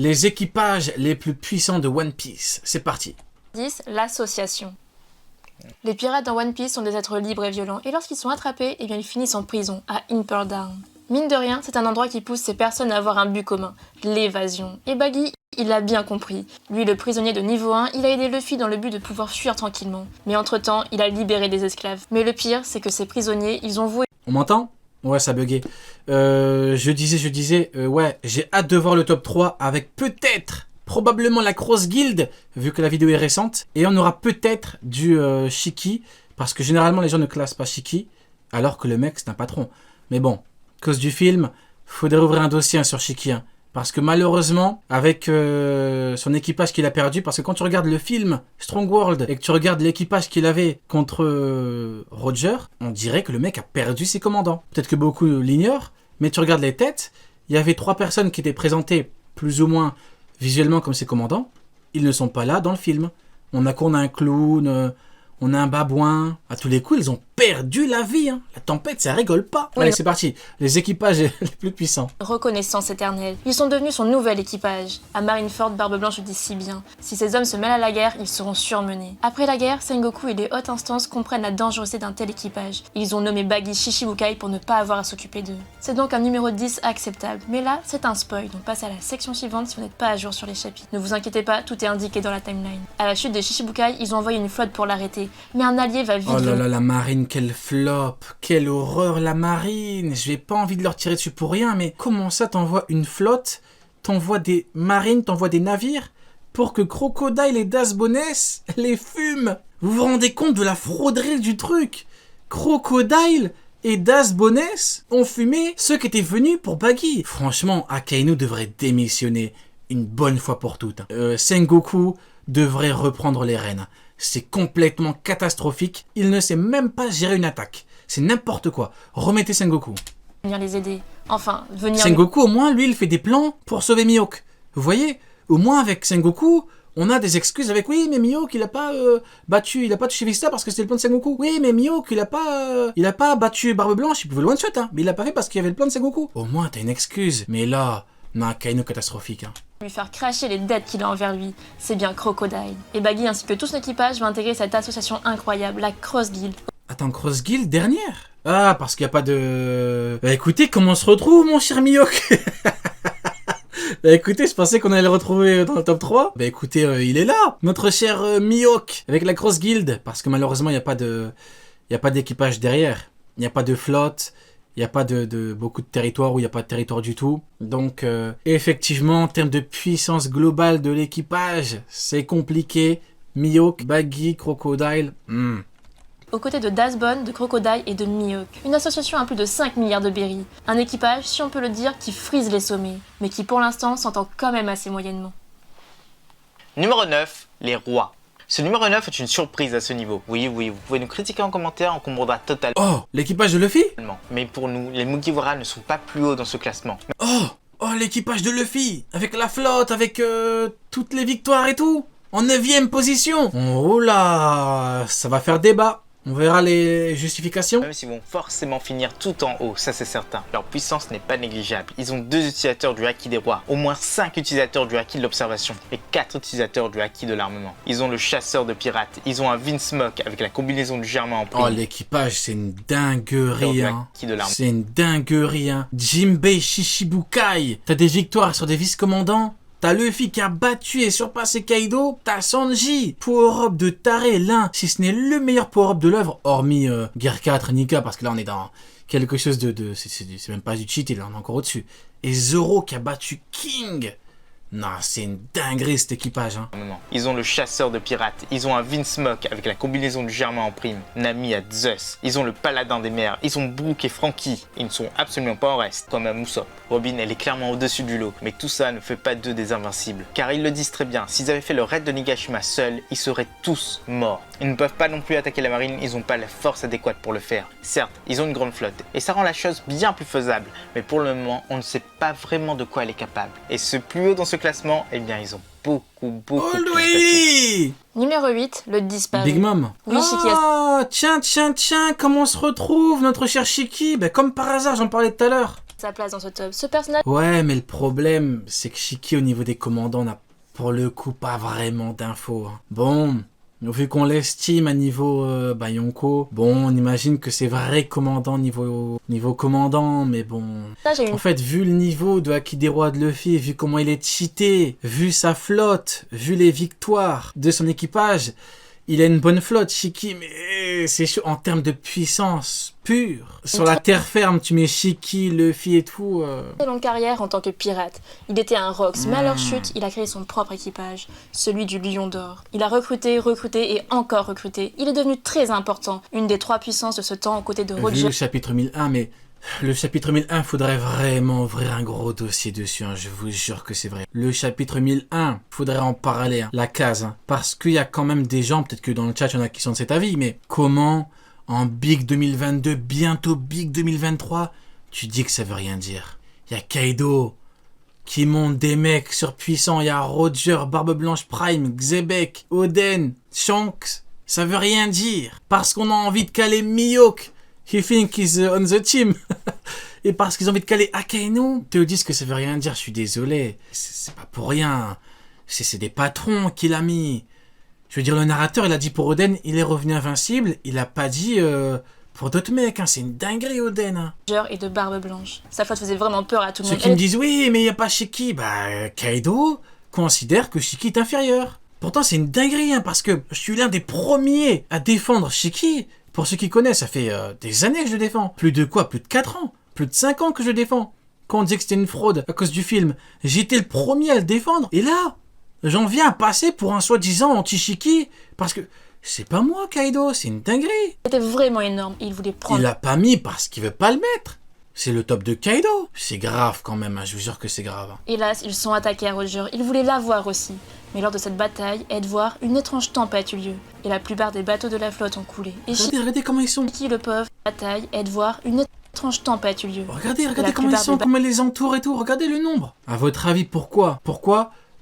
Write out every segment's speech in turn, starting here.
Les équipages les plus puissants de One Piece. C'est parti. 10. L'association. Les pirates dans One Piece sont des êtres libres et violents, et lorsqu'ils sont attrapés, eh bien ils finissent en prison, à Impel Down. Mine de rien, c'est un endroit qui pousse ces personnes à avoir un but commun, l'évasion. Et Baggy, il l'a bien compris. Lui, le prisonnier de niveau 1, il a aidé Luffy dans le but de pouvoir fuir tranquillement. Mais entre-temps, il a libéré des esclaves. Mais le pire, c'est que ces prisonniers, ils ont voué... On m'entend ? Ouais, ça buguait. Je disais, ouais, j'ai hâte de voir le top 3 avec peut-être, probablement la Cross Guild, vu que la vidéo est récente. Et on aura peut-être du Shiki, parce que généralement les gens ne classent pas Shiki, alors que le mec c'est un patron. Mais bon, à cause du film, faudrait ouvrir un dossier sur Shiki. Parce que malheureusement, avec son équipage qu'il a perdu, parce que quand tu regardes le film Strong World et que tu regardes l'équipage qu'il avait contre Roger, on dirait que le mec a perdu ses commandants. Peut-être que beaucoup l'ignorent, mais tu regardes les têtes, il y avait 3 personnes qui étaient présentées plus ou moins visuellement comme ses commandants. Ils ne sont pas là dans le film. On a un clown, on a un babouin. À tous les coups, ils ont perdu la vie. La tempête, ça rigole pas. Oui. Allez, c'est parti. Les équipages les plus puissants. Reconnaissance éternelle. Ils sont devenus son nouvel équipage. À Marineford, Barbe Blanche le dit si bien. Si ces hommes se mêlent à la guerre, ils seront surmenés. Après la guerre, Sengoku et les hautes instances comprennent la dangerosité d'un tel équipage. Ils ont nommé Baggy Shishibukai pour ne pas avoir à s'occuper d'eux. C'est donc un numéro 10 acceptable. Mais là, c'est un spoil, donc passez à la section suivante si vous n'êtes pas à jour sur les chapitres. Ne vous inquiétez pas, tout est indiqué dans la timeline. À la chute des Shishibukai, ils ont envoyé une flotte pour l'arrêter. Mais un allié va vite Oh là venir. là, la marine, quel flop. Quelle horreur, la marine. J'ai pas envie de leur tirer dessus pour rien, mais comment ça t'envoies une flotte, t'envoies des marines, t'envoies des navires pour que Crocodile et Das Boness les fument? Vous vous rendez compte de la frauderie du truc? Crocodile et Das Boness ont fumé ceux qui étaient venus pour Baggy. Franchement, Akainu devrait démissionner une bonne fois pour toutes. Sengoku devrait reprendre les rênes. C'est complètement catastrophique. Il ne sait même pas gérer une attaque. C'est n'importe quoi. Remettez Sengoku. Les aider. Enfin, venir... Sengoku, au moins, lui, il fait des plans pour sauver Mihawk. Vous voyez? Au moins, avec Sengoku, on a des excuses avec oui, mais Mihawk, il a pas battu, il a pas touché Vista parce que c'était le plan de Sengoku. Oui, mais Mihawk, il a pas battu Barbe Blanche, il pouvait loin de suite, mais il l'a pas fait parce qu'il y avait le plan de Sengoku. Au moins, t'as une excuse. Mais là, non, Kaino catastrophique. Lui faire cracher les dettes qu'il a envers lui, c'est bien Crocodile. Et Baggy ainsi que tout son équipage va intégrer cette association incroyable, la Cross Guild. Attends, Cross Guild dernière? Ah, parce qu'il n'y a pas de... Bah écoutez, comment on se retrouve, mon cher Mihawk? Bah écoutez, je pensais qu'on allait le retrouver dans le top 3. Bah écoutez, il est là, notre cher Mihawk, avec la Cross Guild. Parce que malheureusement, il n'y a pas d'équipage derrière. Il n'y a pas de flotte. Il n'y a pas de beaucoup de territoire où il n'y a pas de territoire du tout. Donc, effectivement, en termes de puissance globale de l'équipage, c'est compliqué. Mihawk, Baggy, Crocodile... Aux côtés de Dasbone, de Crocodile et de Mihawk. Une association à plus de 5 milliards de berries. Un équipage, si on peut le dire, qui frise les sommets, mais qui pour l'instant s'entend quand même assez moyennement. Numéro 9, les rois. Ce numéro 9 est une surprise à ce niveau. Oui, vous pouvez nous critiquer en commentaire, on comprendra totalement. Oh, l'équipage de Luffy? Mais pour nous, les Mugiwara ne sont pas plus hauts dans ce classement. Oh, l'équipage de Luffy, avec la flotte, avec toutes les victoires et tout, en 9ème position. Oh là, ça va faire débat. On verra les justifications. Même s'ils vont forcément finir tout en haut, ça c'est certain. Leur puissance n'est pas négligeable. Ils ont 2 utilisateurs du Haki des rois, au moins 5 utilisateurs du Haki de l'observation et 4 utilisateurs du Haki de l'armement. Ils ont le chasseur de pirates, ils ont un Vinsmoke avec la combinaison du germain en prime. Oh, l'équipage, c'est une dinguerie, de C'est une dinguerie, Jinbei Shishibukai. T'as des victoires sur des vice-commandants. T'as Luffy qui a battu et surpassé Kaido. T'as Sanji, power-up de taré, l'un, si ce n'est le meilleur power-up de l'œuvre, hormis Gear 4, Nika, parce que là on est dans quelque chose c'est même pas du cheat, il en est encore au-dessus. Et Zoro qui a battu King. Non, c'est une dinguerie cet équipage. Ils ont le chasseur de pirates, ils ont un Vinsmoke avec la combinaison du germain en prime, Nami à Zeus, ils ont le paladin des mers, ils ont Brook et Franky, ils ne sont absolument pas en reste, comme à Usopp. Robin, elle est clairement au-dessus du lot, mais tout ça ne fait pas d'eux des invincibles. Car ils le disent très bien, s'ils avaient fait le raid de Nigashima seuls, ils seraient tous morts. Ils ne peuvent pas non plus attaquer la marine, ils n'ont pas la force adéquate pour le faire. Certes, ils ont une grande flotte, et ça rend la chose bien plus faisable, mais pour le moment, on ne sait pas vraiment de quoi elle est capable. Et ce plus haut dans ce classement, eh bien ils ont beaucoup Oh plus oui! Numéro 8, le disparu. Big Mom. Oui, Shiki Ah, tiens, comment on se retrouve, notre cher Shiki? Ben, comme par hasard, j'en parlais tout à l'heure. sa place dans ce top. Ce personnage Ouais, mais le problème, c'est que Shiki, au niveau des commandants, n'a pour le coup pas vraiment d'infos. Hein. Bon, vu qu'on l'estime à niveau Yonko, bon, on imagine que c'est vrai commandant niveau commandant, mais bon... a une En fait, vu le niveau de Akidewa de Luffy, vu comment il est cheaté, vu sa flotte, vu les victoires de son équipage, il a une bonne flotte, Shiki, mais c'est chaud en termes de puissance pure. Sur la terre ferme, tu mets Shiki, Luffy et tout. très longue carrière en tant que pirate. Il était un Rox, mais à leur chute, il a créé son propre équipage, celui du Lion d'Or. Il a recruté et encore recruté. Il est devenu très important, une des 3 puissances de ce temps aux côtés de Vu Roger. le chapitre 1001, mais le chapitre 1001, faudrait vraiment ouvrir un gros dossier dessus, hein, je vous jure que c'est vrai. Le chapitre 1001, faudrait en parler, hein, la case, hein, parce qu'il y a quand même des gens, peut-être que dans le chat, il y en a qui sont de cet avis, mais comment, en Big 2022, bientôt Big 2023, tu dis que ça veut rien dire. Il y a Kaido qui monte des mecs surpuissants, il y a Roger, Barbe Blanche Prime, Xebec, Oden, Shanks, ça veut rien dire, parce qu'on a envie de caler Mihawk. He think he's on the team. Et parce qu'ils ont envie de caler Akainu, te disent que ça veut rien dire, je suis désolé. C'est pas pour rien. C'est des patrons qu'il a mis. Je veux dire, le narrateur, il a dit pour Oden, il est revenu invincible. Il a pas dit pour d'autres mecs. Hein. C'est une dinguerie, Oden. Hein. Et de Barbe Blanche. Sa flotte faisait vraiment peur à tout le Ceux monde. qui me disent, oui, mais il n'y a pas Shiki. Bah, Kaido considère que Shiki est inférieur. Pourtant, c'est une dinguerie, hein, parce que je suis l'un des premiers à défendre Shiki. Pour ceux qui connaissent, ça fait des années que je le défends. Plus de quoi? Plus de 4 ans. Plus de 5 ans que je le défends. Quand on disait que c'était une fraude à cause du film, j'étais le premier à le défendre. Et là, j'en viens à passer pour un soi-disant anti-Shiki. Parce que c'est pas moi, Kaido, c'est une dinguerie. C'était vraiment énorme. Il voulait prendre. Il l'a pas mis parce qu'il veut pas le mettre. C'est le top de Kaido. C'est grave quand même, hein, je vous jure que c'est grave. Hein. Hélas, ils sont attaqués à Roger. Ils voulaient l'avoir aussi. Mais lors de cette bataille, Edward, une étrange tempête eut lieu. Et la plupart des bateaux de la flotte ont coulé. Et Regardez comment ils sont. Shiki, le pauvre, bataille, Edward, une étrange tempête eut lieu. Regardez La comment ils plupart sont, des comment ils les entourent et tout. Regardez le nombre. À votre avis, pourquoi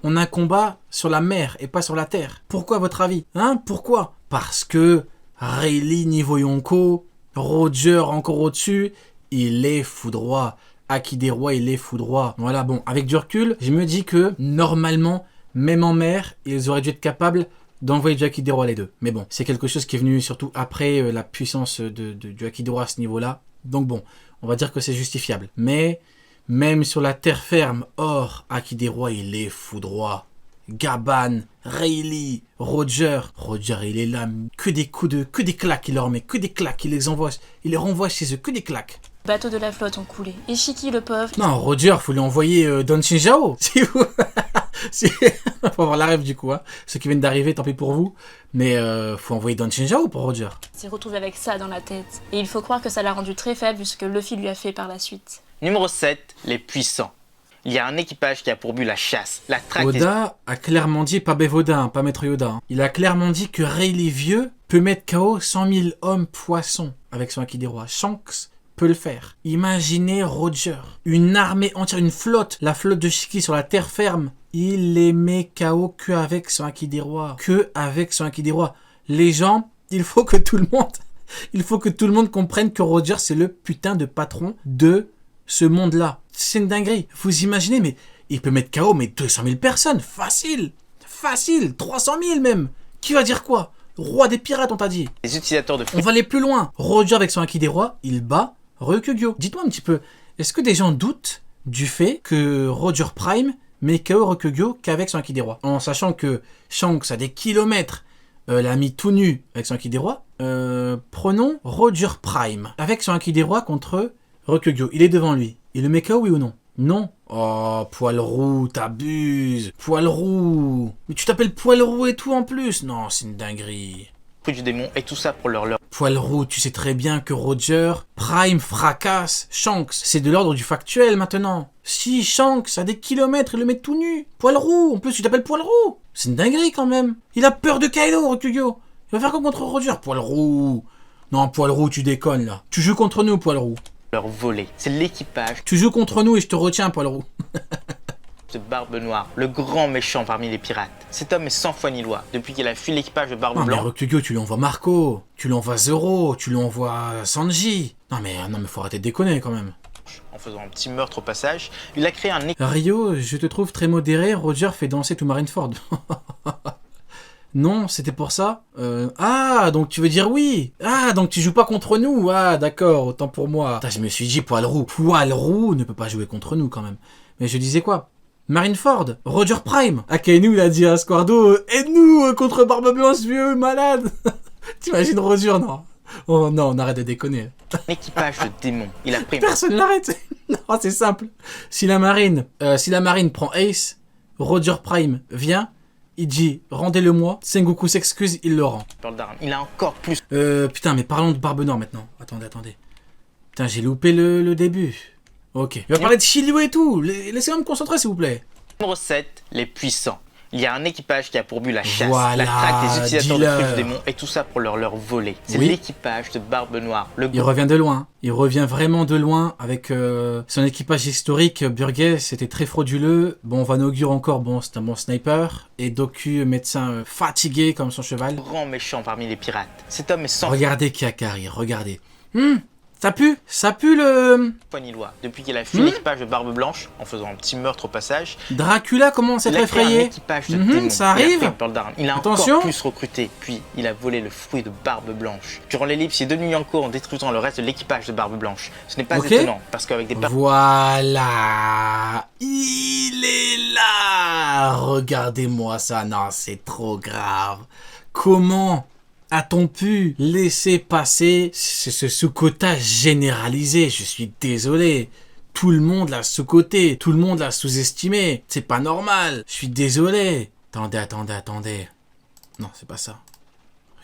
on a un combat sur la mer et pas sur la terre? Pourquoi, à votre avis? Hein? Pourquoi? Parce que Rayleigh niveau Yonko, Roger encore au-dessus, il est foudroie. Akidewa, il est foudroie. Voilà, bon, avec du recul, je me dis que normalement, même en mer, ils auraient dû être capables d'envoyer du Akidewa les deux. Mais bon, c'est quelque chose qui est venu surtout après la puissance du Akidewa à ce niveau-là. Donc bon, on va dire que c'est justifiable. Mais même sur la terre ferme, or, Akidewa, il est foudroie. Gaban, Rayleigh, Roger, il est là, que des claques il leur met, que des claques, il les renvoie chez eux, que des claques. Les bateaux de la flotte ont coulé. Et Shiki, le pauvre, Non, Roger, faut lui envoyer Don Shinjao. Si vous... faut avoir la rêve du coup. Hein. Ceux qui viennent d'arriver, tant pis pour vous. Mais faut envoyer Don Shinjao pour Roger. s'est retrouvé avec ça dans la tête. Et il faut croire que ça l'a rendu très faible vu ce que Luffy lui a fait par la suite. Numéro 7, les puissants. Il y a un équipage qui a pour but la chasse, la traque des... Oda a clairement dit, pas Bevoda, hein, pas Maître Yoda. Hein. Il a clairement dit que Rayleigh vieux peut mettre KO 100 000 hommes poissons avec son Akidewa. Shanks peut le faire. Imaginez Roger, une armée entière, une flotte, la flotte de Shiki sur la terre ferme. Il les met KO que avec son Akidewa. Que avec son Akidewa. Les gens, il faut que tout le monde comprenne que Roger c'est le putain de patron de ce monde-là. C'est une dinguerie. Vous imaginez, mais il peut mettre KO mais 200 000 personnes. Facile. 300 000 même. Qui va dire quoi? Roi des pirates, on t'a dit. les utilisateurs de On va aller plus loin. Roger avec son Akidewa, il bat Ryukugyo. Dites-moi un petit peu, est-ce que des gens doutent du fait que Roger Prime met KO Ryukugyo qu'avec son Akidewa? En sachant que Shanks a des kilomètres l'a mis tout nu avec son Akidewa. Prenons Roger Prime avec son Akidewa contre Ryukugyo. Il est devant lui. Il le met KO, oui ou non? Non. Oh, poil roux, t'abuses. Poil roux. Mais tu t'appelles poil roux et tout en plus. Non, c'est une dinguerie. fruits du démon et tout ça pour leur Poil roux, tu sais très bien que Roger Prime fracasse Shanks. C'est de l'ordre du factuel maintenant. Si Shanks a des kilomètres, il le met tout nu. Poil roux, en plus tu t'appelles poil roux. C'est une dinguerie quand même. Il a peur de Kaido, Ryukugyo. Il va faire quoi contre Roger? Poil roux. Non, poil roux, tu déconnes là. Tu joues contre nous, poil roux. volets. C'est l'équipage Tu joues contre nous et je te retiens, poil roux. de Barbe Noire, le grand méchant parmi les pirates. Cet homme est sans foi ni loi. Depuis qu'il a fui l'équipage de Barbe Non mais Blanc, Ryukugyo, tu lui envoies Marco, tu lui envoies Zoro, tu lui envoies Sanji. Non mais faut arrêter de déconner quand même. En faisant un petit meurtre au passage, il a créé un Rio, je te trouve très modéré, Roger fait danser tout Marineford. Non, c'était pour ça. Ah, donc tu veux dire oui. Ah, donc tu joues pas contre nous. Ah, d'accord, autant pour moi. Putain, je me suis dit, Poil Roux ne peut pas jouer contre nous quand même. Mais je disais quoi? Marineford, Roger Prime. Akainu, il a dit à Squardo, aide-nous contre Barbe Blanche, vieux malade. T'imagines Roger, non? Oh non, on arrête de déconner. équipage de démons. Il a pris... Personne l'arrête. Non, c'est simple. Si la marine prend Ace, Roger Prime vient, il dit rendez-le-moi, Sengoku s'excuse, il le rend. Il a encore plus... Putain, mais parlons de Barbe Noire maintenant. Attendez. Putain, j'ai loupé le début. Ok. Il va parler de Shiryu et tout. Laissez-moi me concentrer, s'il vous plaît. Numéro 7, les puissants. Il y a un équipage qui a pour but la chasse, Voilà, la traque des utilisateurs dealer. de fruits du démon et tout ça pour leur voler. C'est Oui. l'équipage de Barbe Noire. Il revient de loin. Il revient vraiment de loin avec son équipage historique. Burgess, c'était très frauduleux. Bon, Vanaugure encore, bon, c'est un bon sniper. Et Doku, médecin fatigué comme son cheval. Grand méchant parmi les pirates. Cet homme est sans Regardez Kakari, regardez. Ça pue le... poignilois. Depuis qu'il a fui l'équipage de Barbe Blanche, en faisant un petit meurtre au passage, Dracula commence à il être a créé un effrayé. équipage de démons. Ça arrive. Il a pris Pearl d'Armes. Il a Attention. encore plus recruté, puis il a volé le fruit de Barbe Blanche. Durant l'ellipse, il est devenu Yanko en détruisant le reste de l'équipage de Barbe Blanche. Ce n'est pas Ok. étonnant, parce qu'avec des Voilà. Il est là. Regardez-moi ça. Non, c'est trop grave. Comment a-t-on pu laisser passer ce sous-quota généralisé? Je suis désolé. Tout le monde l'a sous-coté. Tout le monde l'a sous-estimé. C'est pas normal. Je suis désolé. Attendez. Non, c'est pas ça.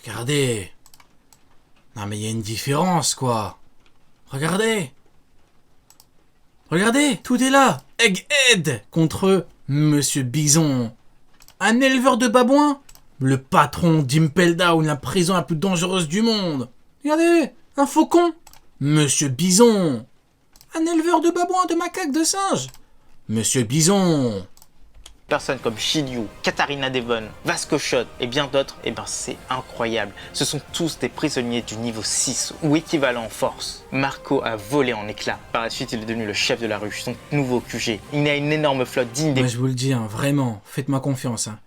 Regardez. Non, mais il y a une différence, quoi. Regardez, tout est là. Egghead contre Monsieur Bison. Un éleveur de babouins. Le patron d'Impel Down, la prison la plus dangereuse du monde. Regardez, un faucon. Monsieur Bison. Un éleveur de babouins, de macaques, de singes. Monsieur Bison. personnes comme Shiryu, Katarina Devon, Vasco Shot et bien d'autres, et ben c'est incroyable. Ce sont tous des prisonniers du niveau 6 ou équivalent en force. Marco a volé en éclats. Par la suite, il est devenu le chef de la ruche, son nouveau QG. Il a une énorme flotte digne des... Moi, je vous le dis, hein, vraiment, faites-moi confiance. Hein.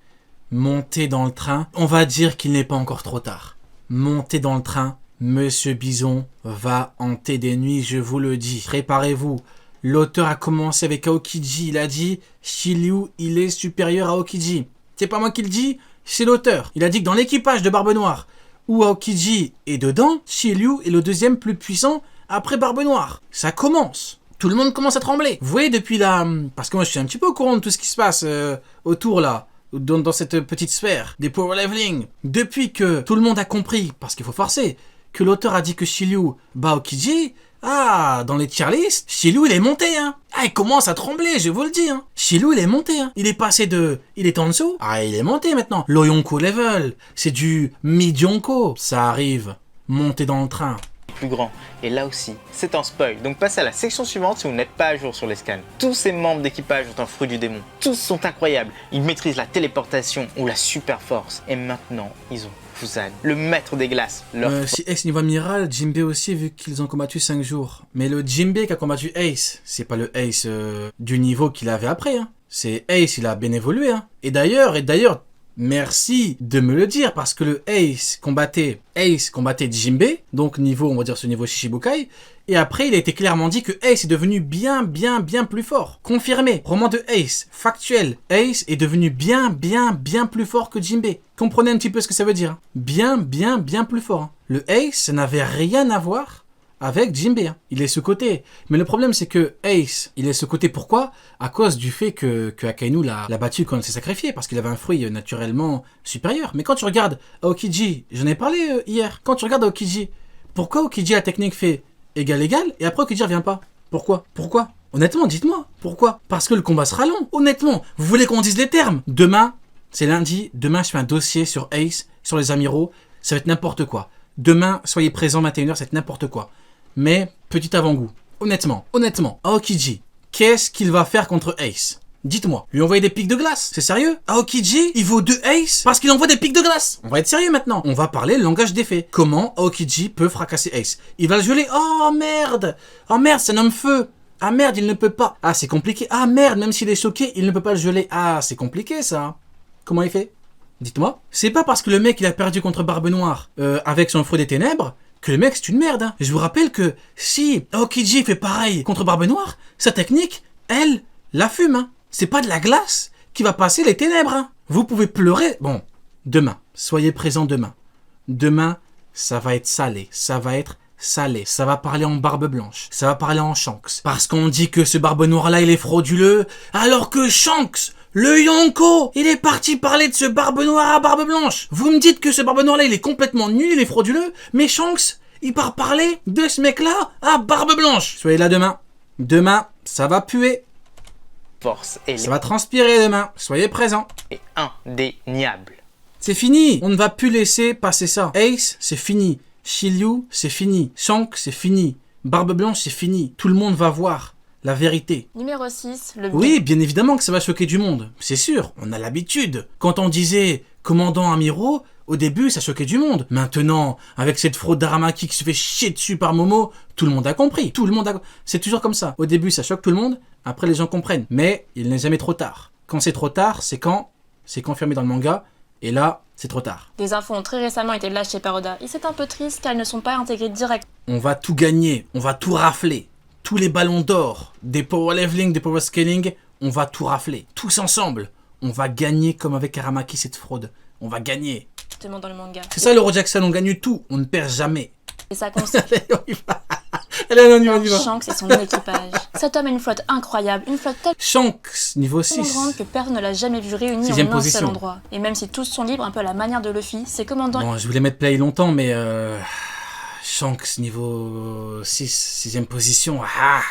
Montez dans le train, on va dire qu'il n'est pas encore trop tard. Montez dans le train, Monsieur Bison va hanter des nuits, je vous le dis. Préparez-vous. L'auteur a commencé avec Aokiji, il a dit Shiryu, il est supérieur à Aokiji. C'est pas moi qui le dis, c'est l'auteur. Il a dit que dans l'équipage de Barbe Noire, où Aokiji est dedans, Shiryu est le deuxième plus puissant après Barbe Noire. Ça commence. Tout le monde commence à trembler. Vous voyez depuis là, parce que moi je suis un petit peu au courant de tout ce qui se passe autour là, dans cette petite sphère des power leveling. Depuis que tout le monde a compris, parce qu'il faut forcer, que l'auteur a dit que Shiryu bat Aokiji, ah, dans les tier list, Shiryu il est monté, hein. Ah, il commence à trembler, je vous le dis, hein. Shiryu il est monté, hein. Il est passé de... Il est en dessous. Ah, il est monté maintenant. Low Yonko level. C'est du mid Yonko. Ça arrive. Montez dans le train. plus grand. Et là aussi, c'est un spoil. Donc passez à la section suivante si vous n'êtes pas à jour sur les scans. Tous ces membres d'équipage ont un fruit du démon. Tous sont incroyables. Ils maîtrisent la téléportation ou la super force. Et maintenant, ils ont Fusan, le maître des glaces. Si Ace niveau amiral, Jinbe aussi, vu qu'ils ont combattu 5 jours. Mais le Jinbe qui a combattu Ace, c'est pas le Ace du niveau qu'il avait après. Hein. C'est Ace, il a bien évolué. Hein. Et d'ailleurs, merci de me le dire, parce que le Ace combattait Jinbe, donc niveau, on va dire ce niveau Shichibukai, et après il a été clairement dit que Ace est devenu bien plus fort. Confirmé, roman de Ace, factuel, Ace est devenu bien plus fort que Jinbe. Comprenez un petit peu ce que ça veut dire. Hein. Bien plus fort. Hein. Le Ace, ça n'avait rien à voir avec Jinbe. Hein. Il est sous-coté. Mais le problème, c'est que Ace, il est sous-coté pourquoi? À cause du fait que Akainu l'a battu quand il s'est sacrifié, parce qu'il avait un fruit naturellement supérieur. Mais quand tu regardes Aokiji, j'en ai parlé hier, quand tu regardes Aokiji, pourquoi Aokiji la technique fait égal, et après Aokiji revient pas? Pourquoi? Honnêtement, dites-moi, pourquoi? Parce que le combat sera long. Honnêtement, vous voulez qu'on dise les termes? Demain, c'est lundi, demain je fais un dossier sur Ace, sur les amiraux, ça va être n'importe quoi. Demain, soyez présents 21h, c'est n'importe quoi. Mais, petit avant-goût, honnêtement, Aokiji, qu'est-ce qu'il va faire contre Ace? Dites-moi, lui envoyer des pics de glace? C'est sérieux? Aokiji, il vaut 2 Ace parce qu'il envoie des pics de glace. On va être sérieux maintenant. On va parler le langage des faits. Comment Aokiji peut fracasser Ace? Il va le geler. Oh merde, c'est un homme feu. Ah merde, il ne peut pas. Ah, c'est compliqué. Ah merde, même s'il est choqué, il ne peut pas le geler. Ah, c'est compliqué ça. Comment il fait? Dites-moi. C'est pas parce que le mec il a perdu contre Barbe Noire avec son fruit des ténèbres que le mec c'est une merde. Hein. Je vous rappelle que si Aokiji fait pareil contre Barbe Noire, sa technique, elle, la fume. Hein. C'est pas de la glace qui va passer les ténèbres. Hein. Vous pouvez pleurer. Bon, demain. Soyez présents demain. Demain, ça va être salé. Ça va être salé. Ça va parler en Barbe Blanche. Ça va parler en Shanks. Parce qu'on dit que ce Barbe Noire là il est frauduleux, alors que Shanks, le Yonko, il est parti parler de ce Barbe Noire à Barbe Blanche. Vous me dites que ce Barbe Noire là il est complètement nul, il est frauduleux, mais Shanks, il part parler de ce mec là à Barbe Blanche. Soyez là demain. Demain, ça va puer. Force et Ça va transpirer demain. Soyez présents. est indéniable. C'est fini. On ne va plus laisser passer ça. Ace, c'est fini. Shiryu, c'est fini. Shanks, c'est fini. Barbe Blanche, c'est fini. Tout le monde va voir la vérité. Numéro 6, le Oui, bien évidemment que ça va choquer du monde. C'est sûr, on a l'habitude. Quand on disait commandant Amuro, au début, ça choquait du monde. Maintenant, avec cette fraude d'Aramaki qui se fait chier dessus par Momo, tout le monde a compris. Tout le monde a... C'est toujours comme ça. Au début, ça choque tout le monde. Après, les gens comprennent. Mais il n'est jamais trop tard. Quand c'est trop tard, c'est quand c'est confirmé dans le manga. Et là, c'est trop tard. Des infos ont très récemment été lâchées par Oda, et c'est un peu triste car elles ne sont pas intégrées direct. On va tout gagner. On va tout rafler. Tous les ballons d'or, des power leveling, des power scaling, on va tout rafler. Tous ensemble. On va gagner comme avec Aramaki cette fraude. On va gagner. Justement dans le manga. C'est ça l'Euro Jackson, on gagne tout. On ne perd jamais. Et ça concerne Allez, on y va. Allez, on y va. Shanks et son équipage. Cet homme a une flotte incroyable, une flotte tellement Shanks, niveau 6. grande que personne ne l'a jamais vue réunie en Sixième un seul position. endroit. Et même si tous sont libres, un peu à la manière de Luffy, ses commandants Bon, je voulais mettre play longtemps, mais Shanks, niveau 6, 6ème position. Ah.